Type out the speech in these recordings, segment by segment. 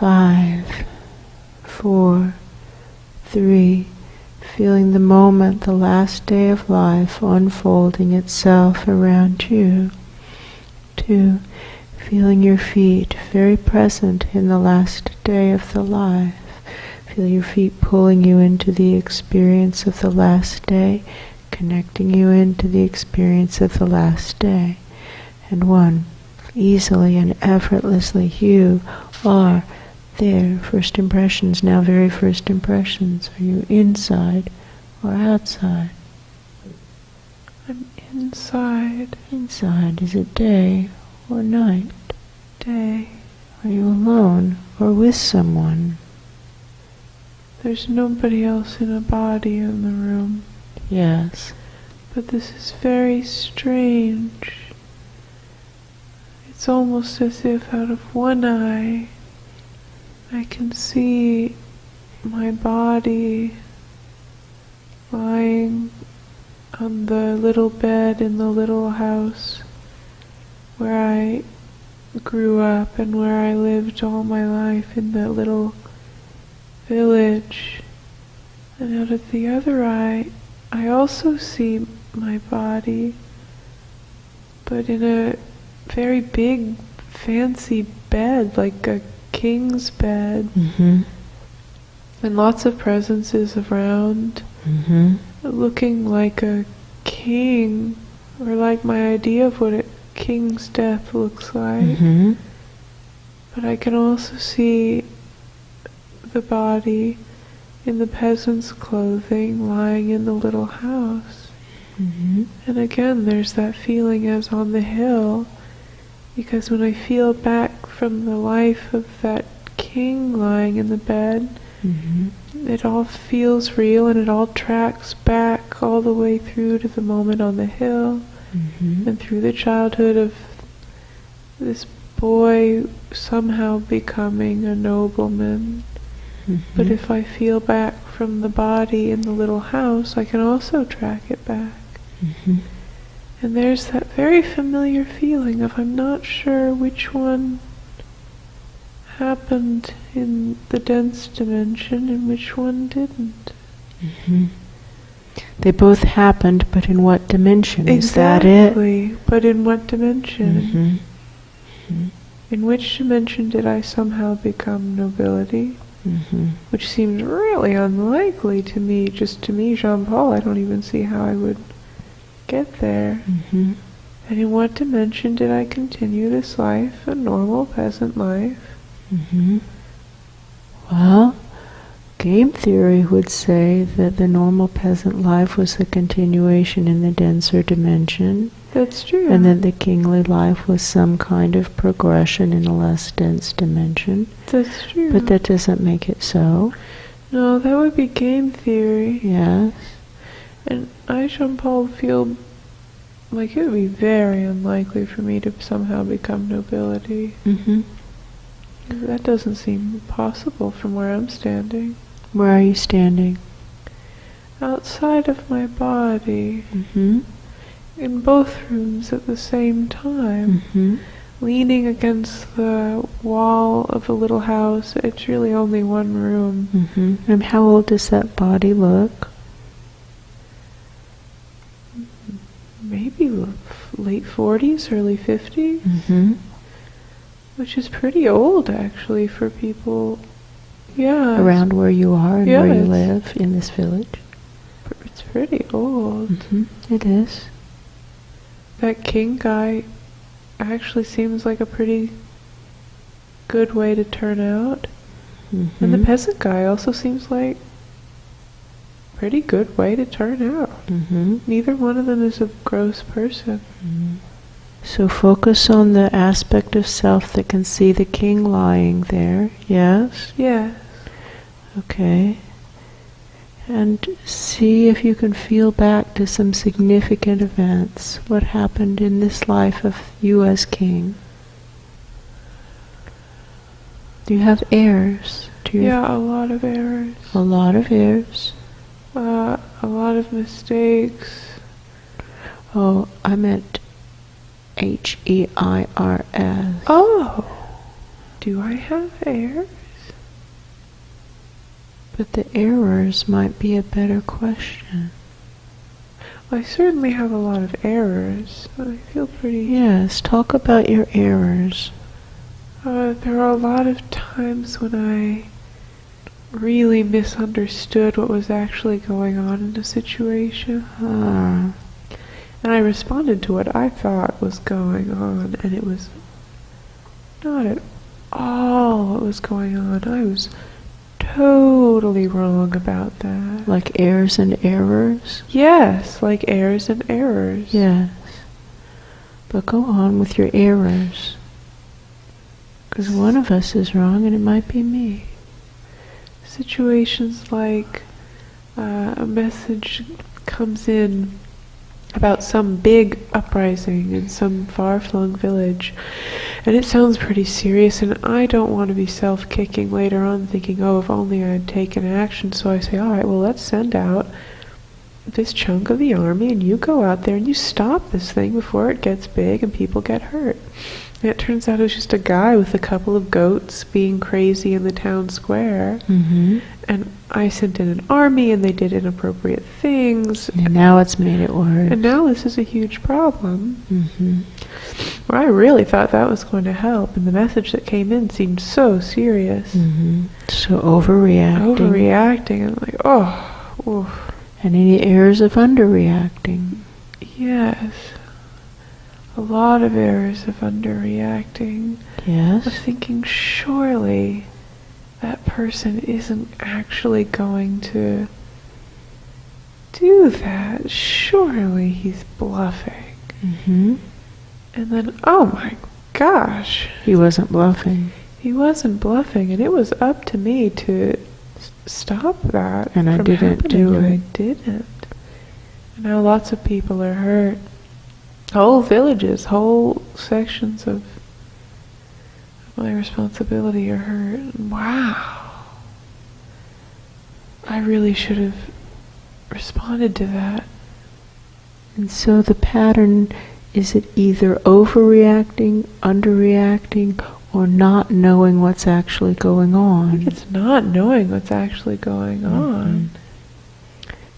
5, 4, 3, feeling the moment, the last day of life unfolding itself around you. 2, feeling your feet very present in the last day of the life. Feel your feet pulling you into the experience of the last day, connecting you into the experience of the last day. And 1, easily and effortlessly you are there. First impressions, now very first impressions. Are you inside or outside? I'm inside. Inside. Is it day or night? Day. Are you alone or with someone? There's nobody else in a body in the room. Yes. But this is very strange. It's almost as if out of one eye I can see my body lying on the little bed in the little house where I grew up and where I lived all my life, in that little village. And out of the other eye I also see my body, but in a very big fancy bed, like a king's bed. Mm-hmm. And lots of presences around, Mm-hmm. looking like a king, or like my idea of what a king's death looks like. Mm-hmm. But I can also see the body in the peasant's clothing lying in the little house. Mm-hmm. And again, there's that feeling as on the hill, because when I feel back from the life of that king lying in the bed, Mm-hmm. it all feels real, and it all tracks back all the way through to the moment on the hill, Mm-hmm. and through the childhood of this boy somehow becoming a nobleman. Mm-hmm. But if I feel back from the body in the little house, I can also track it back. Mm-hmm. And there's that very familiar feeling of I'm not sure which one happened in the dense dimension and which one didn't. Mm-hmm. They both happened, but in what dimension? Exactly, Is that it? but in what dimension? Mm-hmm. Mm-hmm. In which dimension did I somehow become nobility? Mm-hmm. Which seems really unlikely to me, just to me, Jean-Paul. I don't even see how I would get there. Mm-hmm. And in what dimension did I continue this life, a normal peasant life? Mm-hmm. Well, game theory would say that the normal peasant life was a continuation in the denser dimension, That's true. and that the kingly life was some kind of progression in a less dense dimension. That's true. But that doesn't make it so. No, that would be game theory. Yes. And I, Jean-Paul, feel like it would be very unlikely for me to somehow become nobility. Mm-hmm. That doesn't seem possible from where I'm standing. Where are you standing? Outside of my body, Mm-hmm. in both rooms at the same time, Mm-hmm. leaning against the wall of a little house. It's really only one room. Mm-hmm. And how old does that body look? Maybe late 40s, early 50s, Mm-hmm. which is pretty old actually for people. Yeah. Around where you are and Yeah, where you it's- live in this village? It's pretty old. Mm-hmm. It is. That king guy actually seems like a pretty good way to turn out. Mm-hmm. And the peasant guy also seems like a pretty good way to turn out. Mm-hmm. Neither one of them is a gross person. Mm-hmm. So focus on the aspect of self that can see the king lying there, yes? Yes. Okay. And see if you can feel back to some significant events. What happened in this life of you as king? Do you have heirs? To your Yeah, a lot of errors. A lot of heirs. A lot of mistakes. Oh, I meant Heirs. Oh! Do I have heirs? But the errors might be a better question. I certainly have a lot of errors. I feel pretty... Yes, talk about your errors. There are a lot of times when I really misunderstood what was actually going on in a situation. And I responded to what I thought was going on, and it was not at all what was going on. I was totally wrong about that. Like errors and errors? Yes, like errors and errors. Yes. But go on with your errors. Because one of us is wrong and it might be me. Situations like a message comes in about some big uprising in some far-flung village, and it sounds pretty serious, and I don't want to be self-kicking later on thinking, oh, if only I had taken action. So I say, all right, well, let's send out this chunk of the army, and you go out there and you stop this thing before it gets big and people get hurt. And it turns out it was just a guy with a couple of goats being crazy in the town square. Mm-hmm. And I sent in an army, and they did inappropriate things. And now it's made it worse. And now this is a huge problem. Mm-hmm. Where I really thought that was going to help, and the message that came in seemed so serious. Mm-hmm. So overreacting. Overreacting. I'm like, oh. Oof. And any errors of underreacting. Yes. A lot of errors of underreacting. Yes. Of thinking, surely that person isn't actually going to do that. Surely he's bluffing. Mm-hmm. And then, oh my gosh. He wasn't bluffing. He wasn't bluffing, and it was up to me to stop that. And I from didn't happening, do and it. I didn't. And now lots of people are hurt. Whole villages, whole sections of my responsibility are hurt. Wow. I really should have responded to that. And so the pattern, is it either overreacting, underreacting, or not knowing what's actually going on? I think it's not knowing what's actually going on.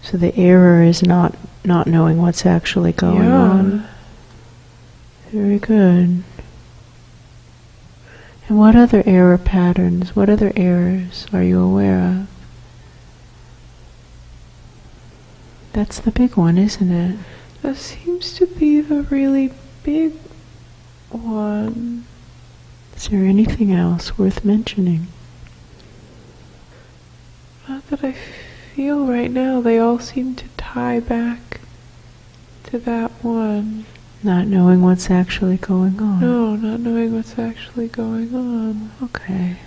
So the error is not knowing what's actually going on. Very good. And what other error patterns, what other errors are you aware of? That's the big one, isn't it? That seems to be the really big one. Is there anything else worth mentioning? Not that I feel right now. They all seem to tie back to that one. Not knowing what's actually going on. No, not knowing what's actually going on. Okay.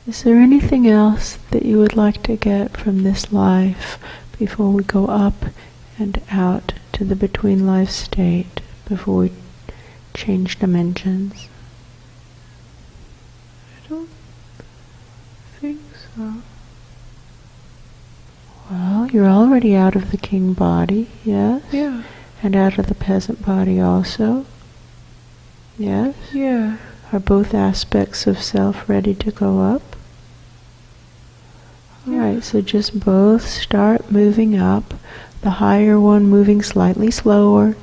Is there anything else that you would like to get from this life before we go up and out to the between life state, before we change dimensions? I don't think so. Well, you're already out of the king body, yes? Yeah. And out of the peasant body also, yes? Yeah. Are both aspects of self ready to go up? Yeah. Alright, so just both start moving up, the higher one moving slightly slower,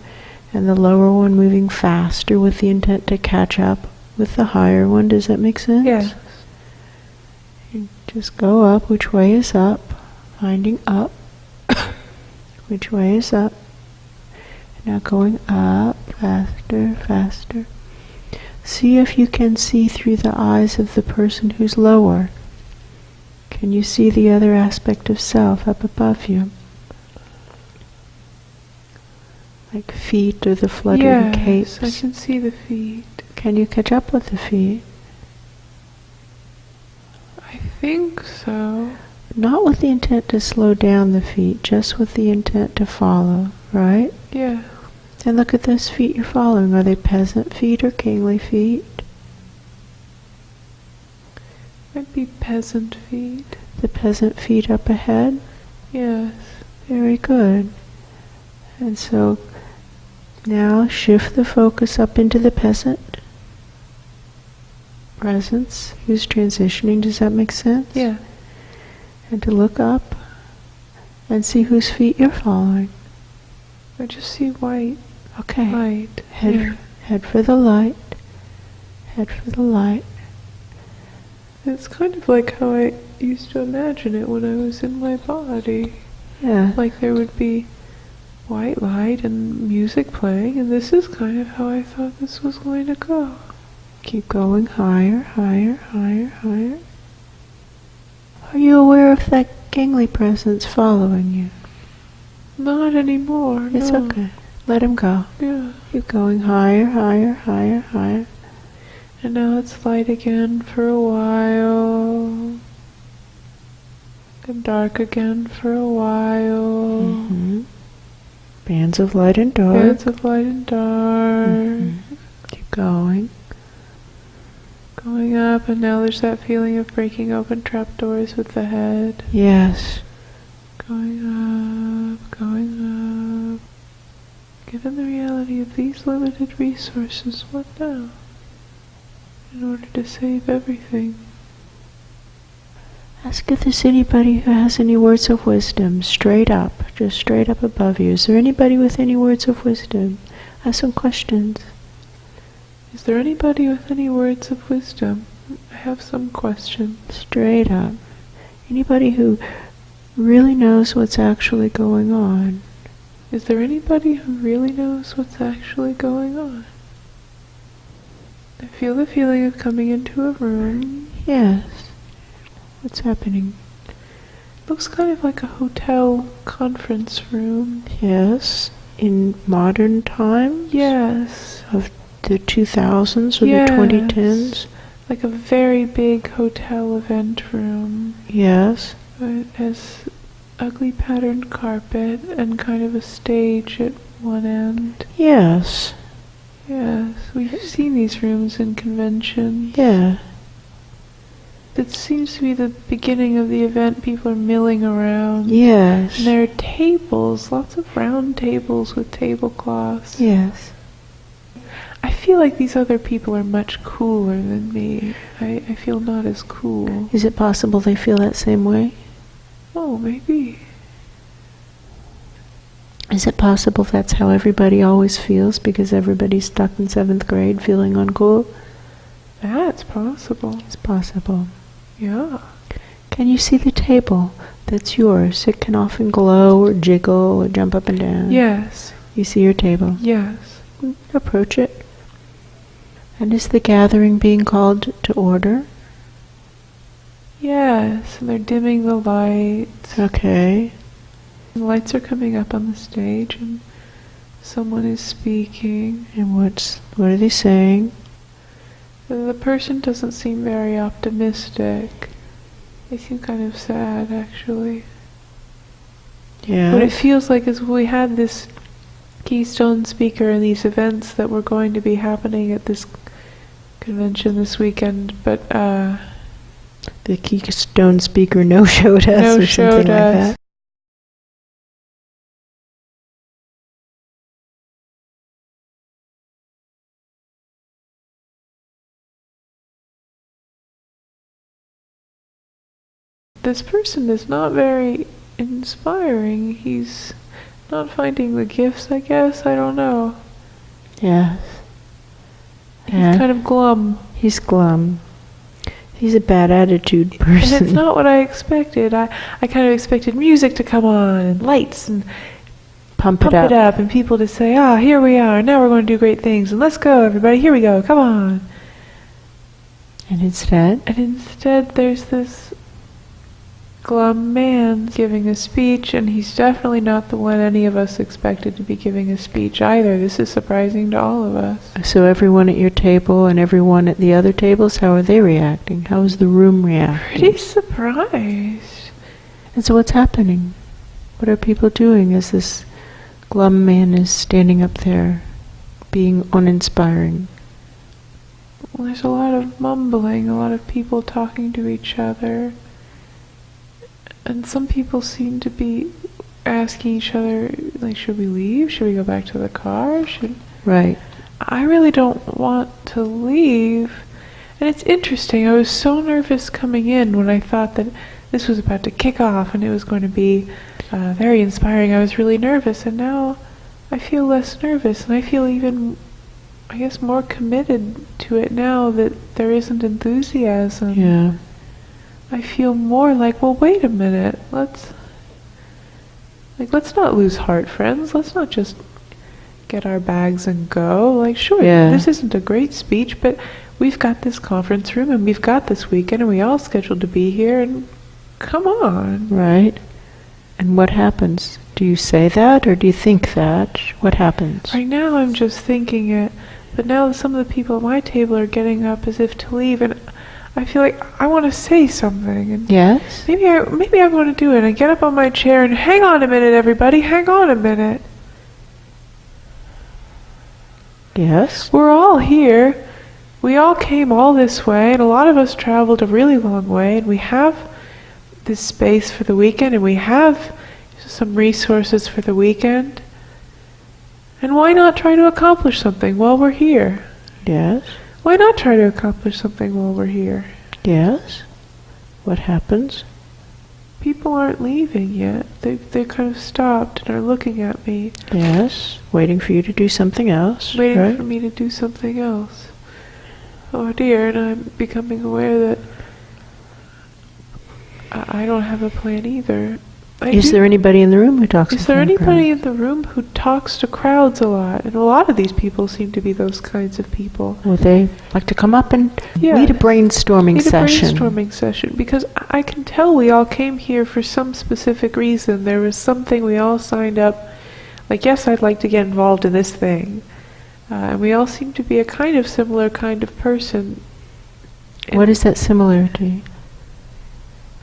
and the lower one moving faster with the intent to catch up with the higher one. Does that make sense? Yes. You just go up. Which way is up? Finding up. Which way is up? Now going up, faster, faster. See if you can see through the eyes of the person who's lower. Can you see the other aspect of self up above you? Like feet or the fluttering capes. Yes, I can see the feet. Can you catch up with the feet? I think so. Not with the intent to slow down the feet, just with the intent to follow, right? Yeah. And look at those feet you're following. Are they peasant feet or kingly feet? Might be peasant feet. The peasant feet up ahead? Yes. Very good. And so now shift the focus up into the peasant presence who's transitioning. Does that make sense? Yeah. and to look up and see whose feet you're following. I just see white. Okay. Light. Head for the light. Head for the light. It's kind of like how I used to imagine it when I was in my body. Yeah. Like there would be white light and music playing, and this is kind of how I thought this was going to go. Keep going higher, higher, higher, higher. Are you aware of that gangly presence following you? Not anymore. It's no. okay. Let him go. Yeah. Keep going higher, higher, higher, higher. And now it's light again for a while. And dark again for a while. Mm-hmm. Bands of light and dark. Bands of light and dark. Mm-hmm. Keep going. Going up, and now there's that feeling of breaking open trapdoors with the head. Yes. Going up, going up. Given the reality of these limited resources, what now? In order to save everything. Ask if there's anybody who has any words of wisdom, straight up, just straight up above you. Is there anybody with any words of wisdom? Ask some questions. Is there anybody with any words of wisdom? I have some questions. Straight up. Anybody who really knows what's actually going on? Is there anybody who really knows what's actually going on? I feel the feeling of coming into a room. Yes. What's happening? Looks kind of like a hotel conference room. Yes. In modern times? Yes. Of the 2000s or Yes. the 2010s? Like a very big hotel event room. Yes. It has ugly patterned carpet and kind of a stage at one end. Yes. Yes, we've seen these rooms in conventions. Yeah. It seems to be the beginning of the event. People are milling around. Yes. And there are tables, lots of round tables with tablecloths. Yes. I feel like these other people are much cooler than me. I feel not as cool. Is it possible they feel that same way? Oh, maybe. Is it possible that's how everybody always feels because everybody's stuck in 7th grade feeling uncool? That's possible. It's possible. Yeah. Can you see the table that's yours? It can often glow or jiggle or jump up and down. Yes. You see your table? Yes. Approach it. And is the gathering being called to order? Yes, and they're dimming the lights. Okay. The lights are coming up on the stage, and someone is speaking. And what are they saying? The person doesn't seem very optimistic. They seem kind of sad, actually. Yeah. What it feels like is we had this keystone speaker and these events that were going to be happening at this convention this weekend, but the keystone speaker no-showed us or something like that. This person is not very inspiring. He's not finding the gifts, I guess. I don't know. Yes. He's kind of glum. He's glum. He's a bad attitude person. And it's not what I expected. I kind of expected music to come on and lights and pump it up and people to say, here we are, now we're going to do great things, and let's go, everybody, here we go, come on. And instead? And instead there's this glum man giving a speech, and he's definitely not the one any of us expected to be giving a speech either. This is surprising to all of us. So everyone at your table and everyone at the other tables, how are they reacting? How is the room reacting? Pretty surprised. And so what's happening? What are people doing as this glum man is standing up there being uninspiring? Well, there's a lot of mumbling, a lot of people talking to each other. And some people seem to be asking each other, like, should we leave? Should we go back to the car? Right. I really don't want to leave. And it's interesting. I was so nervous coming in when I thought that this was about to kick off, and it was going to be very inspiring. I was really nervous, and now I feel less nervous, and I feel even, I guess, more committed to it now that there isn't enthusiasm. Yeah. I feel more like, well, wait a minute, let's not lose heart, friends. Let's not just get our bags and go. Like, sure, this isn't a great speech, but we've got this conference room, and we've got this weekend, and we all scheduled to be here, and come on. Right. And what happens? Do you say that, or do you think that? What happens? Right now I'm just thinking it, but now some of the people at my table are getting up as if to leave, and I feel like I want to say something. And yes? Maybe I want to do it. I get up on my chair and hang on a minute, everybody, hang on a minute. Yes? We're all here. We all came all this way, and a lot of us traveled a really long way, and we have this space for the weekend, and we have some resources for the weekend. And why not try to accomplish something while we're here? Yes? Why not try to accomplish something while we're here? Yes? What happens? People aren't leaving yet. They kind of stopped and are looking at me. Yes? Waiting for you to do something else. Waiting for me to do something else. Oh dear, and I'm becoming aware that I don't have a plan either. Is there anybody in the room who talks to crowds? Is there anybody in the room who talks to crowds a lot? And a lot of these people seem to be those kinds of people. Well, they like to come up and lead a brainstorming session. Because I can tell we all came here for some specific reason. There was something we all signed up, like, yes, I'd like to get involved in this thing. And we all seem to be a kind of similar kind of person. What is that similarity?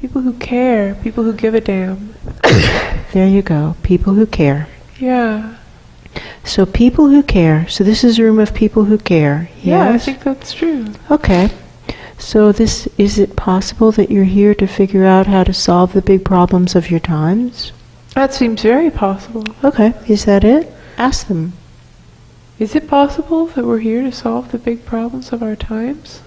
People who care, people who give a damn. There you go, people who care. Yeah. So people who care, so this is a room of people who care. Yes? Yeah, I think that's true. Okay. So is it possible that you're here to figure out how to solve the big problems of your times? That seems very possible. Okay, is that it? Ask them. Is it possible that we're here to solve the big problems of our times?